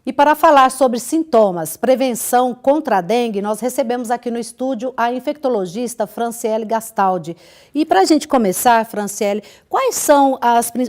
E para falar sobre sintomas, prevenção contra a dengue, nós recebemos aqui no estúdio a infectologista Franciele Gastaldi. E para a gente começar, Franciele, quais são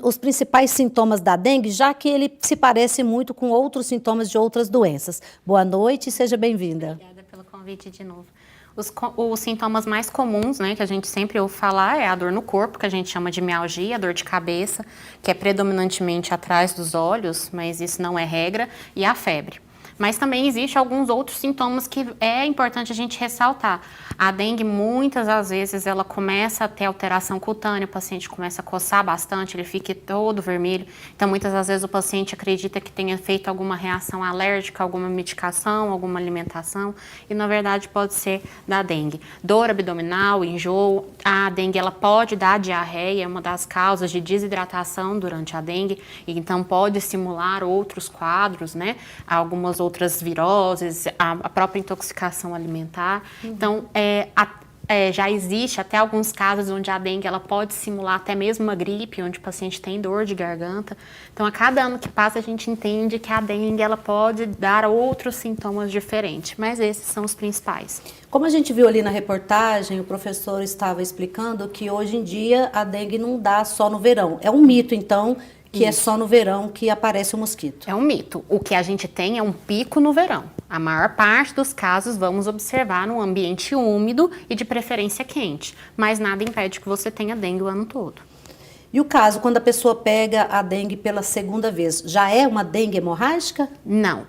os principais sintomas da dengue, já que ele se parece muito com outros sintomas de outras doenças? Boa noite e seja bem-vinda. Obrigada pelo convite de novo. Os sintomas mais comuns, né, que a gente sempre ouve falar é a dor no corpo, que a gente chama de mialgia, a dor de cabeça, que é predominantemente atrás dos olhos, mas isso não é regra, e a febre. Mas também existe alguns outros sintomas que é importante a gente ressaltar. A dengue, muitas das vezes, ela começa a ter alteração cutânea, o paciente começa a coçar bastante, ele fica todo vermelho. Então, muitas das vezes, o paciente acredita que tenha feito alguma reação alérgica, alguma medicação, alguma alimentação, e, na verdade, pode ser da dengue. Dor abdominal, enjoo, a dengue, ela pode dar diarreia, é uma das causas de desidratação durante a dengue, e então pode simular outros quadros, né? Algumas outras viroses, a própria intoxicação alimentar. Então, já existe até alguns casos onde a dengue ela pode simular até mesmo uma gripe, onde o paciente tem dor de garganta. Então, a cada ano que passa, a gente entende que a dengue ela pode dar outros sintomas diferentes, mas esses são os principais. Como a gente viu ali na reportagem, o professor estava explicando que hoje em dia a dengue não dá só no verão. É um mito, então, que é só no verão que aparece o mosquito. É um mito. O que a gente tem é um pico no verão. A maior parte dos casos vamos observar num ambiente úmido e de preferência quente, mas nada impede que você tenha dengue o ano todo. E o caso, quando a pessoa pega a dengue pela segunda vez, já é uma dengue hemorrágica? Não.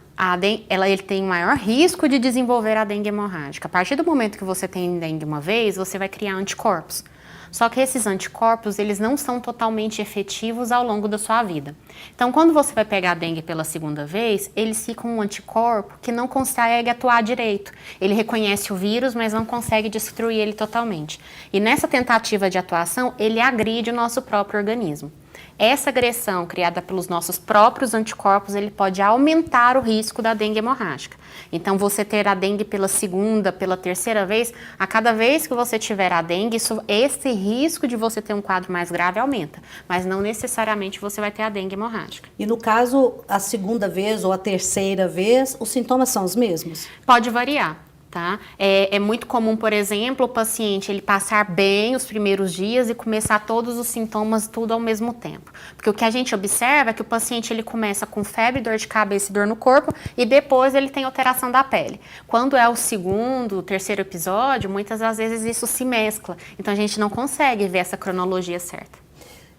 Ele tem o maior risco de desenvolver a dengue hemorrágica. A partir do momento que você tem dengue uma vez, você vai criar anticorpos. Só que esses anticorpos, eles não são totalmente efetivos ao longo da sua vida. Então, quando você vai pegar a dengue pela segunda vez, eles ficam um anticorpo que não consegue atuar direito. Ele reconhece o vírus, mas não consegue destruir ele totalmente. E nessa tentativa de atuação, ele agride o nosso próprio organismo. Essa agressão criada pelos nossos próprios anticorpos, ele pode aumentar o risco da dengue hemorrágica. Então, você ter a dengue pela segunda, pela terceira vez, a cada vez que você tiver a dengue, esse risco de você ter um quadro mais grave aumenta. Mas não necessariamente você vai ter a dengue hemorrágica. E no caso, a segunda vez ou a terceira vez, os sintomas são os mesmos? Pode variar. Tá? É muito comum, por exemplo, o paciente ele passar bem os primeiros dias e começar todos os sintomas tudo ao mesmo tempo. Porque o que a gente observa é que o paciente ele começa com febre, dor de cabeça e dor no corpo e depois ele tem alteração da pele. Quando é o segundo, o terceiro episódio, muitas das vezes isso se mescla. Então a gente não consegue ver essa cronologia certa.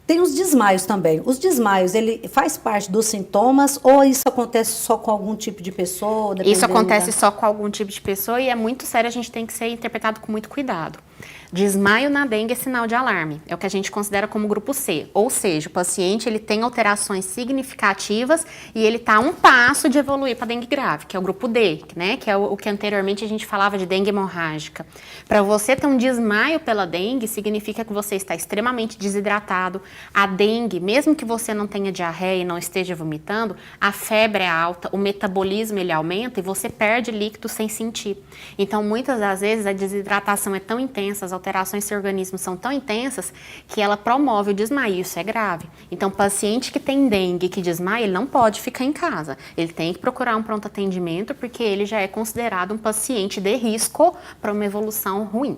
Tem os desmaios também. Os desmaios, ele faz parte dos sintomas ou isso acontece só com algum tipo de pessoa? Isso acontece só com algum tipo de pessoa e é muito sério, a gente tem que ser interpretado com muito cuidado. Desmaio na dengue é sinal de alarme, é o que a gente considera como grupo C, ou seja, o paciente ele tem alterações significativas e ele está a um passo de evoluir para dengue grave, que é o grupo D, né, que é o que anteriormente a gente falava de dengue hemorrágica. Para você ter um desmaio pela dengue, significa que você está extremamente desidratado. A dengue, mesmo que você não tenha diarreia e não esteja vomitando, a febre é alta, o metabolismo ele aumenta e você perde líquido sem sentir. Então, muitas das vezes a desidratação é tão intensa, as alterações no seu organismo são tão intensas que ela promove o desmaio, isso é grave. Então, o paciente que tem dengue, que desmaia, ele não pode ficar em casa. Ele tem que procurar um pronto atendimento porque ele já é considerado um paciente de risco para uma evolução ruim.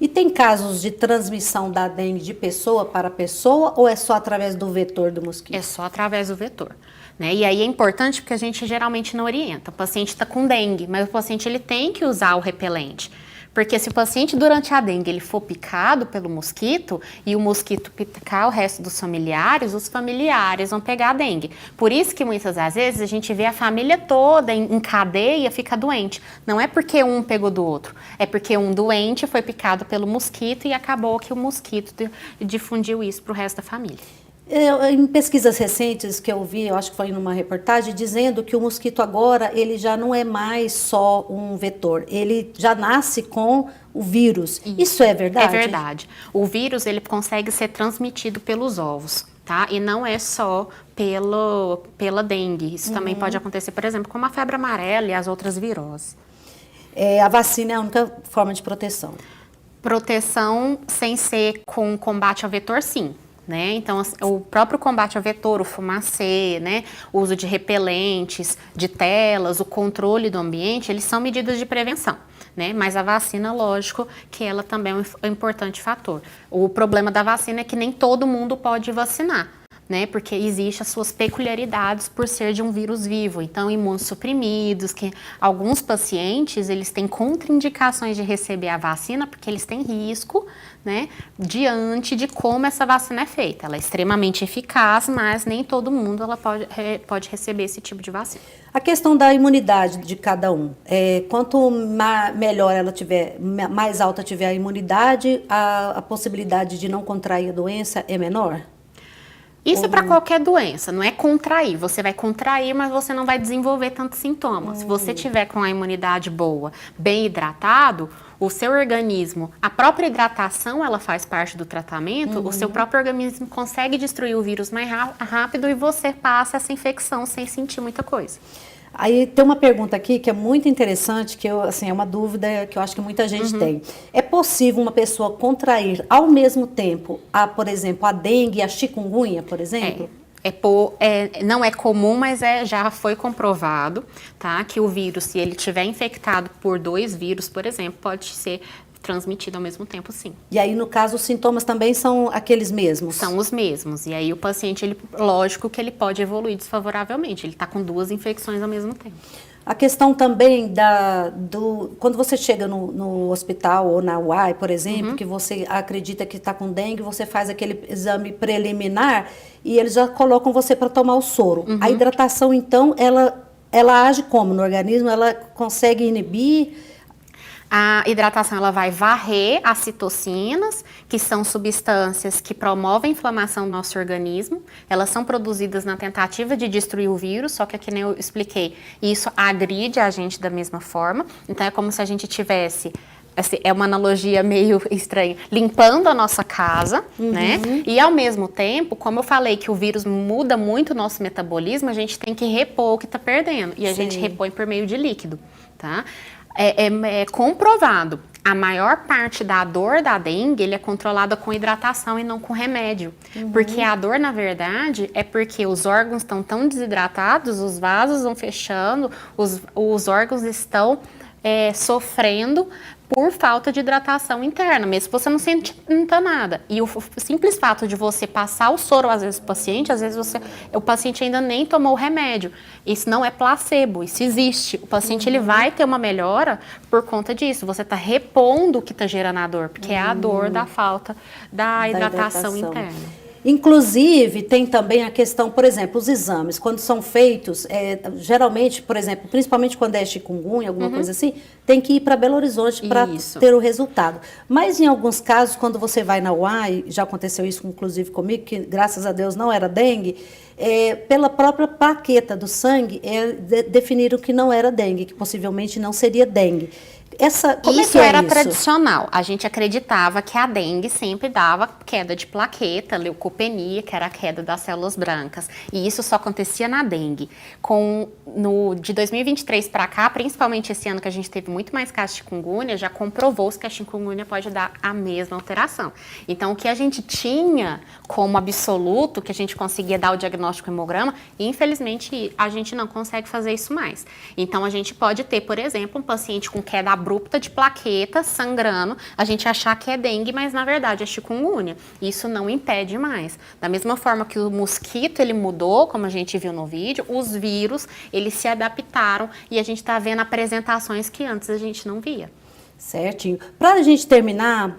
E tem casos de transmissão da dengue de pessoa para pessoa ou é só através do vetor do mosquito? É só através do vetor. Né? E aí é importante porque a gente geralmente não orienta. O paciente está com dengue, mas o paciente ele tem que usar o repelente. Porque se o paciente durante a dengue ele for picado pelo mosquito e o mosquito picar o resto dos familiares, os familiares vão pegar a dengue. Por isso que muitas das vezes a gente vê a família toda em cadeia fica doente. Não é porque um pegou do outro, é porque um doente foi picado pelo mosquito e acabou que o mosquito difundiu isso para o resto da família. Em pesquisas recentes que eu vi, eu acho que foi numa reportagem, dizendo que o mosquito agora, ele já não é mais só um vetor, ele já nasce com o vírus. Isso é verdade? É verdade. O vírus, ele consegue ser transmitido pelos ovos, tá? E não é só pela dengue. Isso também pode acontecer, por exemplo, com a febre amarela e as outras viroses. A vacina é a única forma de proteção? Proteção sem ser com combate ao vetor, sim. né? Então, o próprio combate ao vetor, o fumacê, né? O uso de repelentes, de telas, o controle do ambiente, eles são medidas de prevenção, né? Mas a vacina, lógico, que ela também é um importante fator. O problema da vacina é que nem todo mundo pode vacinar, né? Porque existem as suas peculiaridades por ser de um vírus vivo. Então, imunossuprimidos, que alguns pacientes, eles têm contraindicações de receber a vacina porque eles têm risco, né? Diante de como essa vacina é feita. Ela é extremamente eficaz, mas nem todo mundo ela pode receber esse tipo de vacina. A questão da imunidade de cada um. Quanto melhor ela tiver, mais alta tiver a imunidade, a possibilidade de não contrair a doença é menor? Isso é para qualquer doença, não é contrair. Você vai contrair, mas você não vai desenvolver tantos sintomas. Se você tiver com a imunidade boa, bem hidratado, o seu organismo, a própria hidratação, ela faz parte do tratamento, o seu próprio organismo consegue destruir o vírus mais rápido e você passa essa infecção sem sentir muita coisa. Aí tem uma pergunta aqui que é muito interessante, que é uma dúvida que eu acho que muita gente tem. É possível uma pessoa contrair ao mesmo tempo, por exemplo, a dengue e a chikungunya, por exemplo? Não é comum, mas já foi comprovado, tá? Que o vírus, se ele estiver infectado por 2 vírus, por exemplo, pode ser transmitido ao mesmo tempo, sim. E aí, no caso, os sintomas também são aqueles mesmos? São os mesmos. E aí o paciente, lógico que ele pode evoluir desfavoravelmente. Ele está com 2 infecções ao mesmo tempo. A questão também quando você chega no hospital ou na UAI, por exemplo, que você acredita que está com dengue, você faz aquele exame preliminar e eles já colocam você para tomar o soro. A hidratação, então, ela age como no organismo? Ela consegue inibir? A hidratação ela vai varrer as citocinas, que são substâncias que promovem a inflamação do nosso organismo. Elas são produzidas na tentativa de destruir o vírus, só que nem eu expliquei, isso agride a gente da mesma forma. Então é como se a gente tivesse, assim, é uma analogia meio estranha, limpando a nossa casa, né? E ao mesmo tempo, como eu falei que o vírus muda muito o nosso metabolismo, a gente tem que repor o que está perdendo. E a gente repõe por meio de líquido, tá? É comprovado, a maior parte da dor da dengue, ele é controlada com hidratação e não com remédio. Porque a dor, na verdade, é porque os órgãos estão tão desidratados, os vasos vão fechando, os órgãos estão sofrendo por falta de hidratação interna, mesmo se você não sinta nada. E o simples fato de você passar o soro, às vezes, para o paciente, às vezes o paciente ainda nem tomou o remédio. Isso não é placebo, isso existe. O paciente ele vai ter uma melhora por conta disso. Você está repondo o que está gerando a dor, porque é a dor da falta da hidratação interna. Inclusive, tem também a questão, por exemplo, os exames, quando são feitos, geralmente, por exemplo, principalmente quando é chikungunya, alguma coisa assim, tem que ir para Belo Horizonte para ter o resultado. Mas, em alguns casos, quando você vai na UAI, já aconteceu isso inclusive comigo, que graças a Deus não era dengue, pela própria plaqueta do sangue, definiram que não era dengue, que possivelmente não seria dengue. Isso era tradicional. A gente acreditava que a dengue sempre dava queda de plaqueta, leucopenia, que era a queda das células brancas. E isso só acontecia na dengue. De 2023 para cá, principalmente esse ano que a gente teve muito mais casos de chikungunya, já comprovou-se que a chikungunya pode dar a mesma alteração. Então, o que a gente tinha como absoluto, que a gente conseguia dar o diagnóstico hemograma, infelizmente a gente não consegue fazer isso mais. Então, a gente pode ter, por exemplo, um paciente com queda abrupta de plaqueta, sangrando, a gente achar que é dengue, mas na verdade é chikungunya. Isso não impede mais. Da mesma forma que o mosquito ele mudou, como a gente viu no vídeo, os vírus eles se adaptaram e a gente está vendo apresentações que antes a gente não via. Certinho. Para a gente terminar,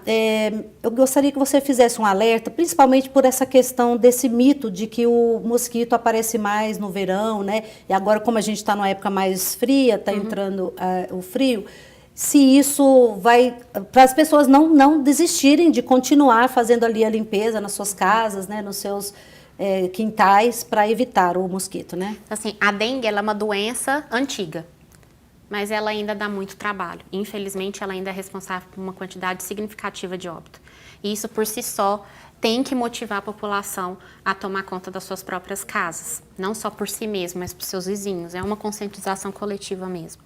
eu gostaria que você fizesse um alerta, principalmente por essa questão desse mito de que o mosquito aparece mais no verão, né? E agora, como a gente está numa época mais fria, está entrando o frio, se isso vai, para as pessoas não desistirem de continuar fazendo ali a limpeza nas suas casas, né, nos seus quintais, para evitar o mosquito, né? Assim, a dengue ela é uma doença antiga, mas ela ainda dá muito trabalho. Infelizmente, ela ainda é responsável por uma quantidade significativa de óbito. E isso, por si só, tem que motivar a população a tomar conta das suas próprias casas. Não só por si mesmo, mas por seus vizinhos. É uma conscientização coletiva mesmo.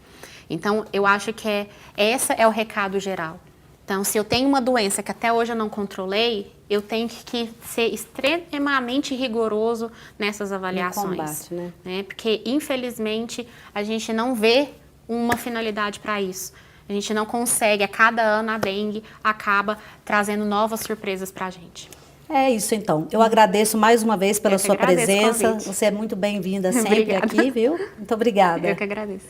Então, eu acho que esse é o recado geral. Então, se eu tenho uma doença que até hoje eu não controlei, eu tenho que ser extremamente rigoroso nessas avaliações. No combate, né? Porque, infelizmente, a gente não vê uma finalidade para isso. A gente não consegue, a cada ano a dengue acaba trazendo novas surpresas para a gente. É isso, então. Eu agradeço mais uma vez pela sua presença. O convite. Você é muito bem-vinda sempre Obrigada. aqui, viu? Muito obrigada. Eu que agradeço.